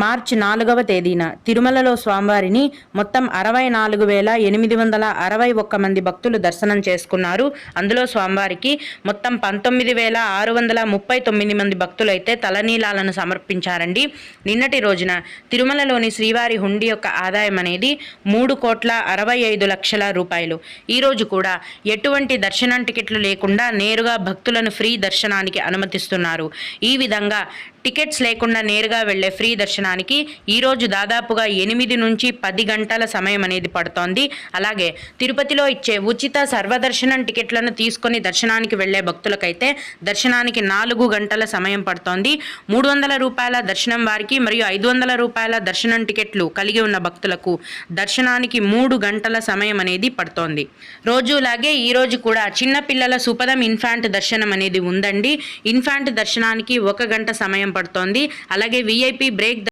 మార్చి 4వ తేదీన తిరుమలలో స్వామివారిని మొత్తం 64,861 మంది భక్తులు దర్శనం చేసుకున్నారు. అందులో స్వామివారికి మొత్తం 19,639 మంది భక్తులైతే తలనీలాలను సమర్పించారండి. నిన్నటి రోజున తిరుమలలోని శ్రీవారి హుండీ యొక్క ఆదాయం అనేది 3,65,00,000 రూపాయలు. ఈరోజు కూడా ఎటువంటి దర్శనం టికెట్లు లేకుండా నేరుగా భక్తులను ఫ్రీ దర్శనానికి అనుమతిస్తున్నారు. ఈ విధంగా టికెట్స్ లేకుండా నేరుగా వెళ్లే ఫ్రీ దర్శనానికి ఈరోజు దాదాపుగా 8 నుంచి 10 గంటల సమయం అనేది పడుతోంది. అలాగే తిరుపతిలో ఇచ్చే ఉచిత సర్వదర్శనం టికెట్లను తీసుకొని దర్శనానికి వెళ్లే భక్తులకైతే దర్శనానికి 4 గంటల సమయం పడుతోంది. 300 రూపాయల దర్శనం వారికి మరియు 500 రూపాయల దర్శనం టికెట్లు కలిగి ఉన్న భక్తులకు దర్శనానికి 3 గంటల సమయం అనేది పడుతోంది. రోజులాగే ఈ రోజు కూడా చిన్న పిల్లల సుపదం ఇన్ఫాంట్ దర్శనం అనేది ఉందండి. ఇన్ఫాంట్ దర్శనానికి 1 గంట సమయం పడుతోంది. అలాగే విఐపి బ్రేక్